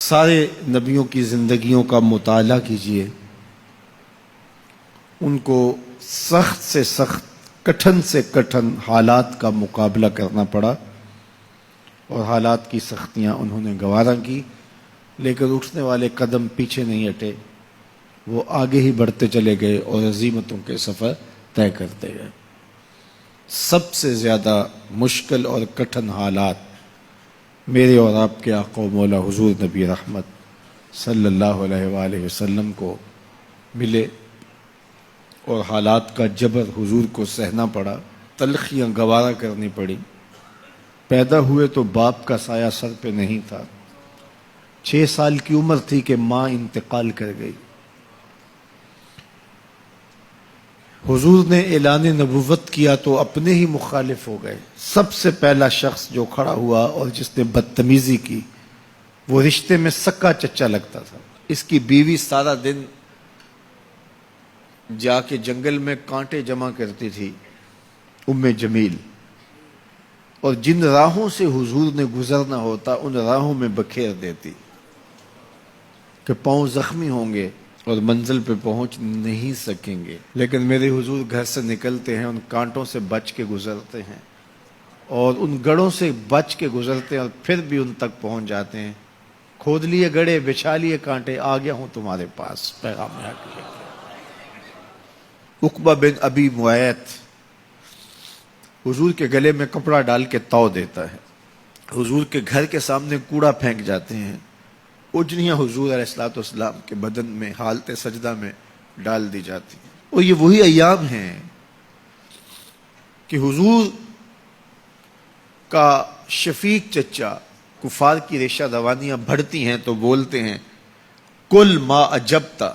سارے نبیوں کی زندگیوں کا مطالعہ کیجئے، ان کو سخت سے سخت، کٹھن سے کٹھن حالات کا مقابلہ کرنا پڑا اور حالات کی سختیاں انہوں نے گوارا کی، لیکن اٹھنے والے قدم پیچھے نہیں ہٹے، وہ آگے ہی بڑھتے چلے گئے اور عزیمتوں کے سفر طے کرتے گئے۔ سب سے زیادہ مشکل اور کٹھن حالات میرے اور آپ کے آقا و مولا حضور نبی رحمت صلی اللہ علیہ وآلہ وسلم کو ملے، اور حالات کا جبر حضور کو سہنا پڑا، تلخیاں گوارا کرنی پڑی۔ پیدا ہوئے تو باپ کا سایہ سر پہ نہیں تھا، 6 سال کی عمر تھی کہ ماں انتقال کر گئی۔ حضور نے اعلان نبوت کیا تو اپنے ہی مخالف ہو گئے۔ سب سے پہلا شخص جو کھڑا ہوا اور جس نے بدتمیزی کی، وہ رشتے میں سکا چچا لگتا تھا۔ اس کی بیوی سارا دن جا کے جنگل میں کانٹے جمع کرتی تھی، ام جمیل، اور جن راہوں سے حضور نے گزرنا ہوتا ان راہوں میں بکھیر دیتی کہ پاؤں زخمی ہوں گے اور منزل پہ پہنچ نہیں سکیں گے، لیکن میرے حضور گھر سے نکلتے ہیں، ان کانٹوں سے بچ کے گزرتے ہیں اور ان گڑھوں سے بچ کے گزرتے ہیں اور پھر بھی ان تک پہنچ جاتے ہیں۔ کھود لیے گڑھے، بچھا لیے کانٹے، آ گیا ہوں تمہارے پاس، پیغام حق لے کے۔ عقبہ بن ابی معیط حضور کے گلے میں کپڑا ڈال کے تاؤ دیتا ہے، حضور کے گھر کے سامنے کوڑا پھینک جاتے ہیں، اجنیاں حضور علیہ الصلوۃ والسلام کے بدن میں حالت سجدہ میں ڈال دی جاتی ہیں۔ اور یہ وہی ایام ہیں کہ حضور کا شفیق چچا کفار کی ریشہ دوانیاں بڑھتی ہیں تو بولتے ہیں، کل ما اجبتا،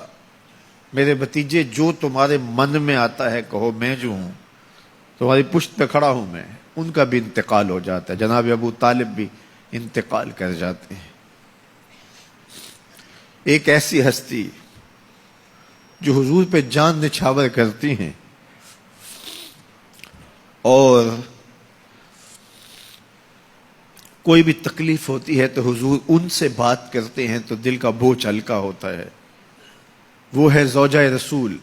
میرے بھتیجے جو تمہارے من میں آتا ہے کہو، میں جو ہوں تمہاری پشت پہ کھڑا ہوں میں۔ ان کا بھی انتقال ہو جاتا ہے، جناب ابو طالب بھی انتقال کر جاتے ہیں۔ ایک ایسی ہستی جو حضور پہ جان نچھاور کرتی ہیں اور کوئی بھی تکلیف ہوتی ہے تو حضور ان سے بات کرتے ہیں تو دل کا بوجھ ہلکا ہوتا ہے، وہ ہے زوجہ رسول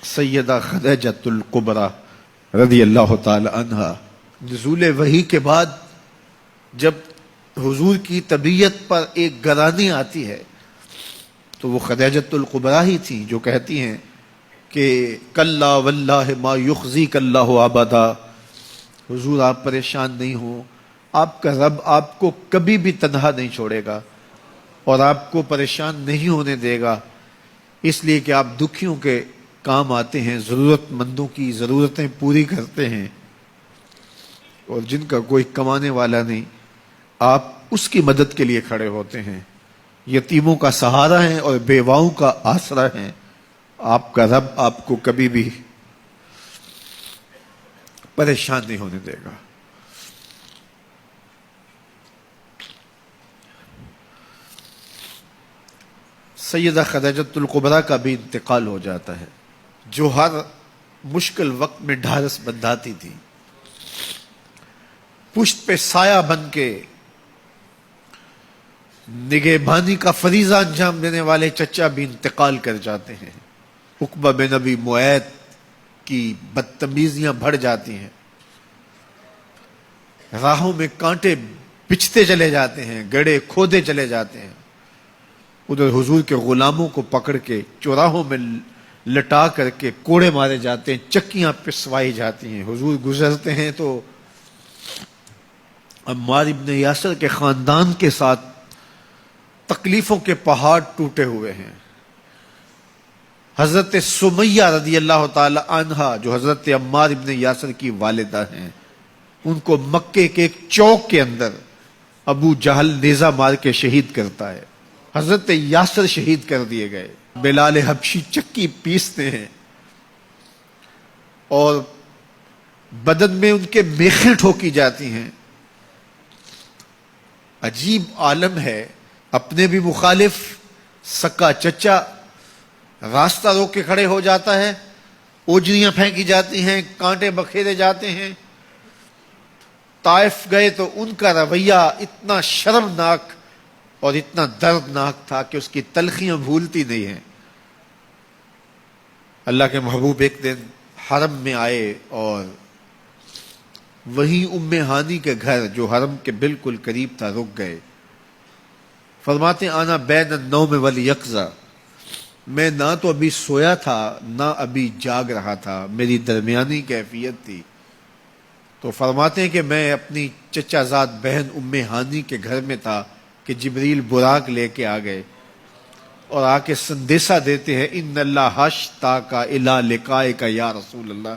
سیدہ خدیجۃ الکبریٰ رضی اللہ تعالی عنہا۔ نزول وحی کے بعد جب حضور کی طبیعت پر ایک گرانی آتی ہے تو وہ خدیجۃ الکبریٰ ہی تھی جو کہتی ہیں کہ کلا واللہ ما یخزیک اللہ ابدا، حضور آپ پریشان نہیں ہوں، آپ کا رب آپ کو کبھی بھی تنہا نہیں چھوڑے گا اور آپ کو پریشان نہیں ہونے دے گا، اس لیے کہ آپ دکھیوں کے کام آتے ہیں، ضرورت مندوں کی ضرورتیں پوری کرتے ہیں، اور جن کا کوئی کمانے والا نہیں آپ اس کی مدد کے لیے کھڑے ہوتے ہیں، یتیموں کا سہارا ہیں اور بیواؤں کا آسرا ہیں۔ آپ کا رب آپ کو کبھی بھی پریشان نہیں ہونے دے گا۔ سیدہ خدیجۃ الکبریٰ کا بھی انتقال ہو جاتا ہے، جو ہر مشکل وقت میں ڈھارس بندھاتی تھی، پشت پہ سایہ بن کے نگہبانی کا فریضہ انجام دینے والے چچا بھی انتقال کر جاتے ہیں۔ عقبہ بن ابی معیط کی بدتمیزیاں بڑھ جاتی ہیں، راہوں میں کانٹے بچھتے چلے جاتے ہیں، گڑھے کھودے چلے جاتے ہیں، ادھر حضور کے غلاموں کو پکڑ کے چوراہوں میں لٹا کر کے کوڑے مارے جاتے ہیں، چکیاں پسوائی جاتی ہیں۔ حضور گزرتے ہیں تو عمار ابن یاسر کے خاندان کے ساتھ تکلیفوں کے پہاڑ ٹوٹے ہوئے ہیں۔ حضرت سمیہ رضی اللہ تعالی عنہا جو حضرت عمار ابن یاسر کی والدہ ہیں، ان کو مکے کے ایک چوک کے اندر ابو جہل نیزہ مار کے شہید کرتا ہے۔ حضرت یاسر شہید کر دیے گئے، بلال حبشی چکی پیستے ہیں اور بدن میں ان کے میخیں ٹھوکی جاتی ہیں۔ عجیب عالم ہے، اپنے بھی مخالف، سکا چچا راستہ روک کے کھڑے ہو جاتا ہے، اوجریاں پھینکی جاتی ہیں، کانٹے بکھیرے جاتے ہیں۔ طائف گئے تو ان کا رویہ اتنا شرمناک اور اتنا دردناک تھا کہ اس کی تلخیاں بھولتی نہیں ہیں۔ اللہ کے محبوب ایک دن حرم میں آئے اور وہی ام ہانی کے گھر جو حرم کے بالکل قریب تھا رک گئے۔ فرماتے آنا بین النوم والیقظہ، میں نہ تو ابھی سویا تھا نہ ابھی جاگ رہا تھا، میری درمیانی کیفیت تھی۔ تو فرماتے ہیں کہ میں اپنی چچا زاد بہن ام ہانی کے گھر میں تھا کہ جبریل براق لے کے آ گئے اور آ کے سندیسہ دیتے ہیں ان اللہ اشتاق الی لقائک یا رسول اللہ،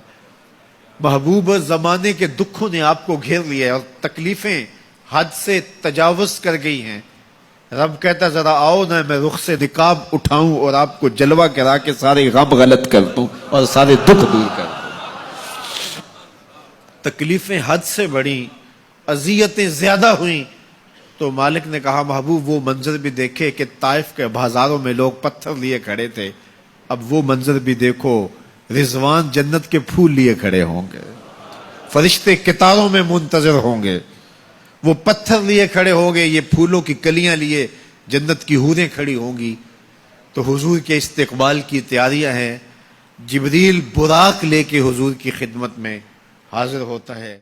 محبوب زمانے کے دکھوں نے آپ کو گھیر لیا ہے اور تکلیفیں حد سے تجاوز کر گئی ہیں۔ رب کہتا ذرا آؤ نا، میں رخ سے نقاب اٹھاؤں اور آپ کو جلوہ کرا کے سارے غم غلط کر دوں اور سارے دکھ دور کر دوں۔ تکلیفیں حد سے بڑھیں، اذیتیں زیادہ ہوئیں، تو مالک نے کہا محبوب وہ منظر بھی دیکھے کہ طائف کے بازاروں میں لوگ پتھر لیے کھڑے تھے، اب وہ منظر بھی دیکھو، رضوان جنت کے پھول لیے کھڑے ہوں گے، فرشتے قطاروں میں منتظر ہوں گے، وہ پتھر لیے کھڑے ہوں گے، یہ پھولوں کی کلیاں لیے جنت کی حوریں کھڑی ہوں گی۔ تو حضور کے استقبال کی تیاریاں ہیں، جبریل براق لے کے حضور کی خدمت میں حاضر ہوتا ہے۔